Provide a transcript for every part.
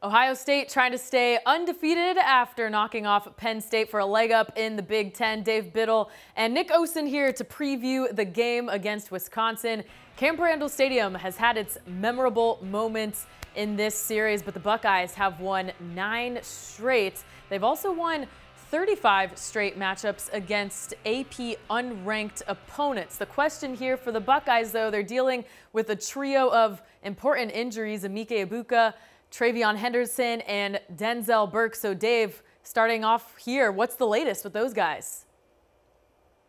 Ohio State trying to stay undefeated after knocking off Penn State for a leg up in the Big Ten. Dave Biddle and Nick Osen here to preview the game against Wisconsin. Camp Randall Stadium has had its memorable moments in this series, but the Buckeyes have won 9 straight. They've also won 35 straight matchups against AP unranked opponents. The question here for the Buckeyes, though, they're dealing with a trio of important injuries: Emeka Egbuka, Travion Henderson, and Denzel Burke. So, Dave, starting off here, what's the latest with those guys?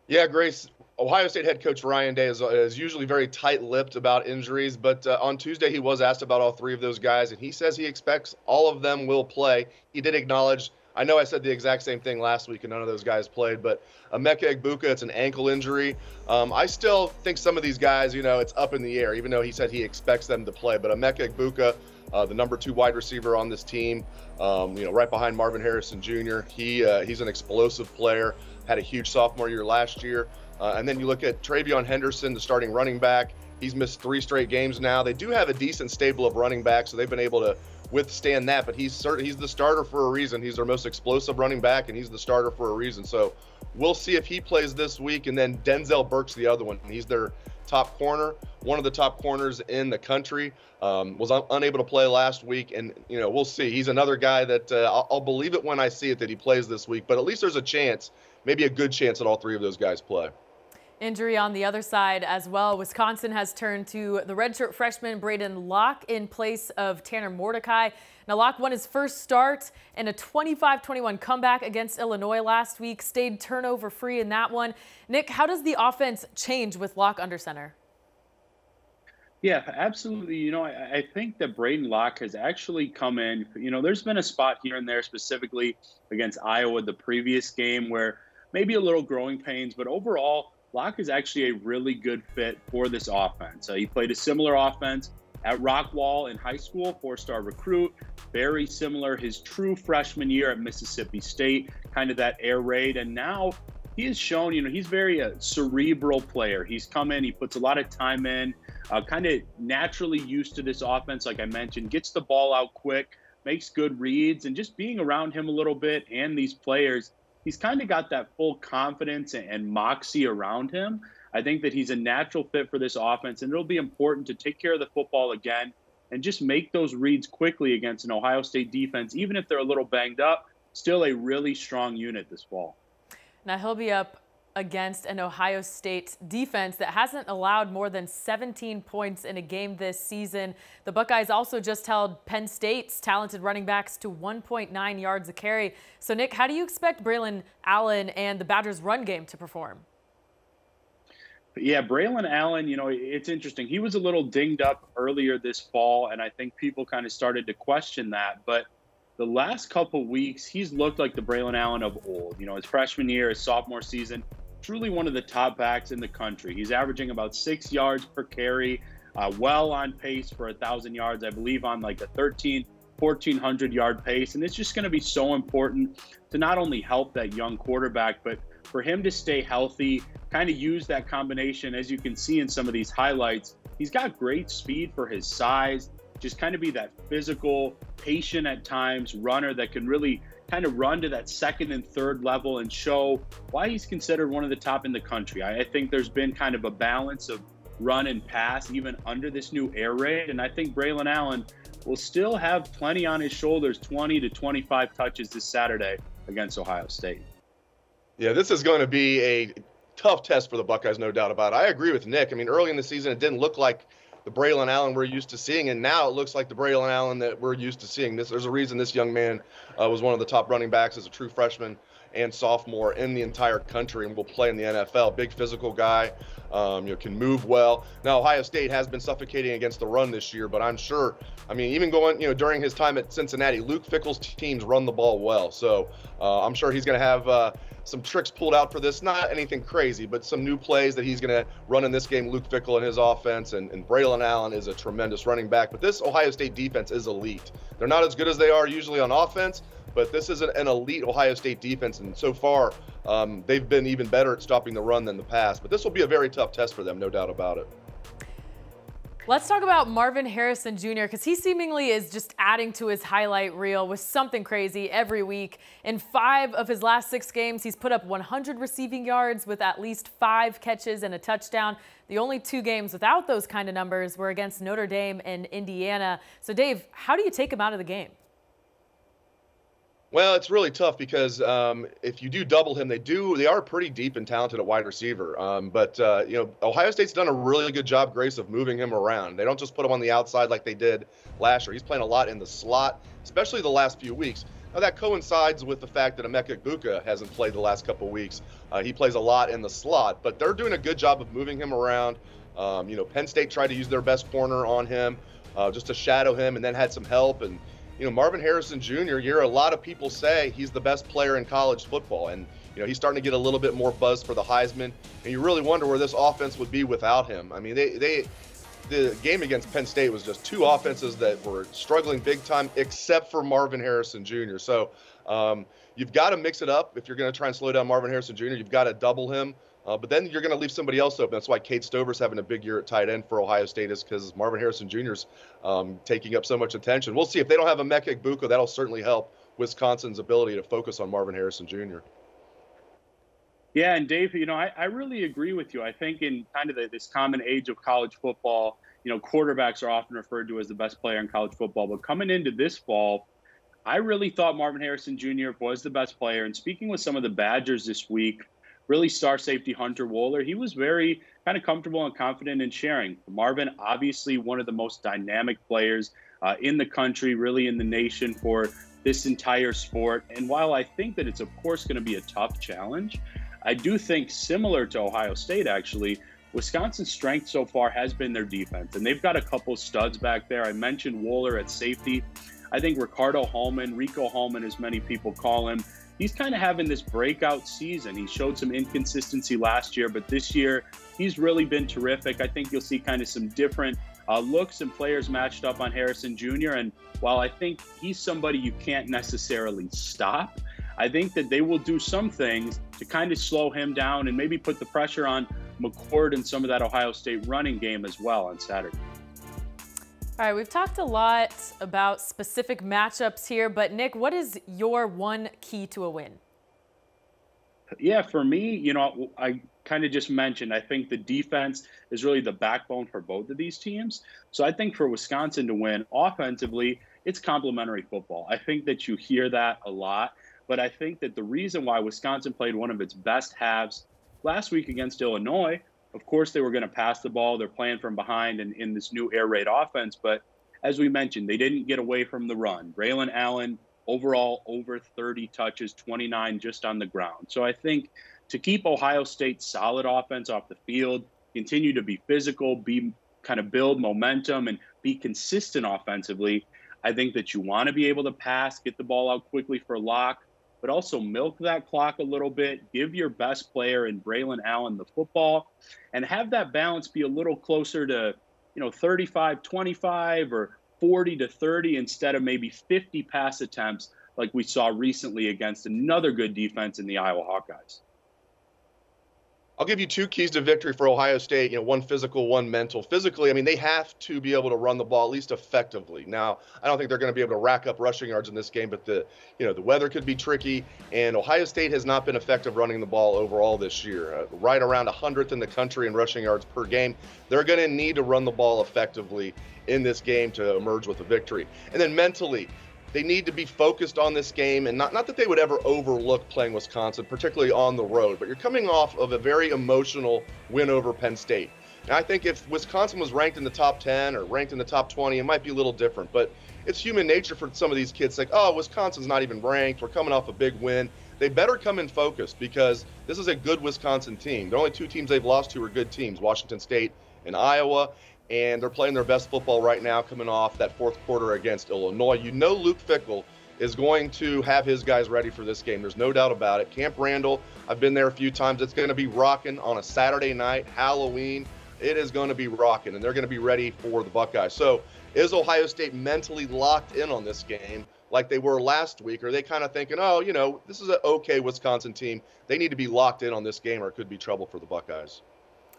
Yeah, Grace, Ohio State head coach Ryan Day is usually very tight-lipped about injuries, but on Tuesday he was asked about all 3 of those guys, and he says he expects all of them will play. He did acknowledge, I know I said the exact same thing last week and none of those guys played, but Emeka Egbuka, it's an ankle injury. I still think some of these guys, it's up in the air, even though he said he expects them to play. But Emeka Egbuka, the number 2 wide receiver on this team, right behind Marvin Harrison Jr. He's an explosive player, had a huge sophomore year last year. And then you look at Travion Henderson, the starting running back. He's missed 3 straight games now. They do have a decent stable of running backs, so they've been able to withstand that, but he's the starter for a reason. He's their most explosive running back, and he's the starter for a reason. So we'll see if he plays this week. And then Denzel Burke's the other one. He's their top corner, one of the top corners in the country. Was unable to play last week, and we'll see. He's another guy that I'll believe it when I see it that he plays this week, but at least there's a chance, maybe a good chance, that all 3 of those guys play. Injury on the other side as well. Wisconsin has turned to the redshirt freshman Braden Lock in place of Tanner Mordecai. Now, Lock won his first start in a 25-21 comeback against Illinois last week, stayed turnover-free in that one. Nick, how does the offense change with Lock under center? Yeah, absolutely. I think that Braden Lock has actually come in. There's been a spot here and there, specifically against Iowa the previous game, where maybe a little growing pains, but overall, Lock is actually a really good fit for this offense. He played a similar offense at Rockwall in high school, 4-star recruit, very similar his true freshman year at Mississippi State, kind of that air raid. And now he has shown, he's very a cerebral player. He's come in, he puts a lot of time in, kind of naturally used to this offense, like I mentioned, gets the ball out quick, makes good reads, and just being around him a little bit and these players, he's kind of got that full confidence and moxie around him. I think that he's a natural fit for this offense, and it'll be important to take care of the football again and just make those reads quickly against an Ohio State defense, even if they're a little banged up, still a really strong unit this fall. Now, he'll be up against an Ohio State defense that hasn't allowed more than 17 points in a game this season. The Buckeyes also just held Penn State's talented running backs to 1.9 yards a carry. So, Nick, how do you expect Braylon Allen and the Badgers' run game to perform? Yeah, Braylon Allen, it's interesting. He was a little dinged up earlier this fall, and I think people kind of started to question that. But the last couple weeks, he's looked like the Braylon Allen of old. His freshman year, his sophomore season, truly one of the top backs in the country. He's averaging about 6 yards per carry, well on pace for 1,000 yards, I believe, on like a 1,400-yard pace. And it's just going to be so important to not only help that young quarterback, but for him to stay healthy, kind of use that combination. As you can see in some of these highlights, he's got great speed for his size, just kind of be that physical, patient at times runner that can really kind of run to that 2nd and 3rd level and show why he's considered one of the top in the country. I think there's been kind of a balance of run and pass even under this new air raid, and I think Braylon Allen will still have plenty on his shoulders, 20 to 25 touches this Saturday against Ohio State. Yeah, this is going to be a tough test for the Buckeyes, no doubt about it. I agree with Nick. Early in the season, it didn't look like the Braylon Allen we're used to seeing, and now it looks like the Braylon Allen that we're used to seeing. There's a reason this young man was one of the top running backs as a true freshman and sophomore in the entire country, and will play in the NFL. Big physical guy, can move well. Now, Ohio State has been suffocating against the run this year, but I'm sure, even going, during his time at Cincinnati, Luke Fickell's teams run the ball well. So I'm sure he's going to have some tricks pulled out for this. Not anything crazy, but some new plays that he's going to run in this game, Luke Fickell and his offense. And Braylon Allen is a tremendous running back. But this Ohio State defense is elite. They're not as good as they are usually on offense, but this is an elite Ohio State defense. And so far, they've been even better at stopping the run than the pass. But this will be a very tough test for them, no doubt about it. Let's talk about Marvin Harrison Jr. because he seemingly is just adding to his highlight reel with something crazy every week. In 5 of his last 6 games, he's put up 100 receiving yards with at least 5 catches and a touchdown. The only 2 games without those kind of numbers were against Notre Dame and Indiana. So, Dave, how do you take him out of the game? Well, it's really tough because if you do double him, they are pretty deep and talented at wide receiver. But Ohio State's done a really good job, Grace, of moving him around. They don't just put him on the outside like they did last year. He's playing a lot in the slot, especially the last few weeks. Now, that coincides with the fact that Emeka Egbuka hasn't played the last couple of weeks. He plays a lot in the slot, but they're doing a good job of moving him around. Penn State tried to use their best corner on him just to shadow him and then had some help. And Marvin Harrison Jr., a lot of people say he's the best player in college football. And, he's starting to get a little bit more buzz for the Heisman. And you really wonder where this offense would be without him. I mean, the game against Penn State was just 2 offenses that were struggling big time, except for Marvin Harrison Jr. So you've got to mix it up. If you're going to try and slow down Marvin Harrison Jr., you've got to double him. But then you're going to leave somebody else open. That's why Kate Stover's having a big year at tight end for Ohio State, is because Marvin Harrison Jr.'s taking up so much attention. We'll see. If they don't have Emeka Egbuka, that'll certainly help Wisconsin's ability to focus on Marvin Harrison Jr. Yeah, and Dave, I really agree with you. I think in kind of this common age of college football, quarterbacks are often referred to as the best player in college football. But coming into this fall, I really thought Marvin Harrison Jr. was the best player. And speaking with some of the Badgers this week, really star safety Hunter Wohler, he was very kind of comfortable and confident in sharing. Marvin, obviously one of the most dynamic players in the country, really in the nation for this entire sport. And while I think that it's, of course, going to be a tough challenge, I do think, similar to Ohio State, actually, Wisconsin's strength so far has been their defense. And they've got a couple studs back there. I mentioned Wohler at safety. I think Rico Hallman, as many people call him, he's kind of having this breakout season. He showed some inconsistency last year, but this year he's really been terrific. I think you'll see kind of some different looks and players matched up on Harrison Jr. And while I think he's somebody you can't necessarily stop, I think that they will do some things to kind of slow him down and maybe put the pressure on McCord and some of that Ohio State running game as well on Saturday. All right, we've talked a lot about specific matchups here, but Nick, what is your one key to a win? Yeah, for me, I kind of just mentioned, I think the defense is really the backbone for both of these teams. So I think for Wisconsin to win offensively, it's complementary football. I think that you hear that a lot, but I think that the reason why Wisconsin played one of its best halves last week against Illinois, of course, they were going to pass the ball. They're playing from behind and in this new air raid offense. But as we mentioned, they didn't get away from the run. Braden Allen, overall, over 30 touches, 29 just on the ground. So I think to keep Ohio State's solid offense off the field, continue to be physical, build momentum, and be consistent offensively, I think that you want to be able to pass, get the ball out quickly for Lock, but also milk that clock a little bit, give your best player in Braden Allen the football, and have that balance be a little closer to, 35-25 or 40-30 instead of maybe 50 pass attempts like we saw recently against another good defense in the Iowa Hawkeyes. I'll give you 2 keys to victory for Ohio State, one physical, one mental. Physically, they have to be able to run the ball at least effectively. Now, I don't think they're going to be able to rack up rushing yards in this game, but the weather could be tricky, and Ohio State has not been effective running the ball overall this year. Right around 100th in the country in rushing yards per game. They're going to need to run the ball effectively in this game to emerge with a victory. And then mentally, they need to be focused on this game, and not that they would ever overlook playing Wisconsin, particularly on the road, but you're coming off of a very emotional win over Penn State. And I think if Wisconsin was ranked in the top 10 or ranked in the top 20, it might be a little different, but it's human nature for some of these kids like, oh, Wisconsin's not even ranked, we're coming off a big win. They better come in focused because this is a good Wisconsin team. The only 2 teams they've lost to are good teams, Washington State and Iowa, and they're playing their best football right now coming off that 4th quarter against Illinois. Luke Fickell is going to have his guys ready for this game. There's no doubt about it. Camp Randall, I've been there a few times. It's going to be rocking on a Saturday night, Halloween. It is going to be rocking, and they're going to be ready for the Buckeyes. So is Ohio State mentally locked in on this game like they were last week? Or are they kind of thinking, this is an okay Wisconsin team. They need to be locked in on this game or it could be trouble for the Buckeyes?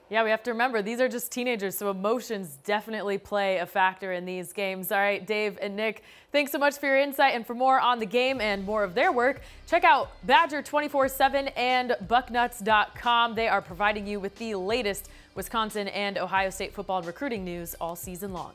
Yeah, we have to remember, these are just teenagers, so emotions definitely play a factor in these games. All right, Dave and Nick, thanks so much for your insight. And for more on the game and more of their work, check out Badger 24/7 and Bucknuts.com. They are providing you with the latest Wisconsin and Ohio State football and recruiting news all season long.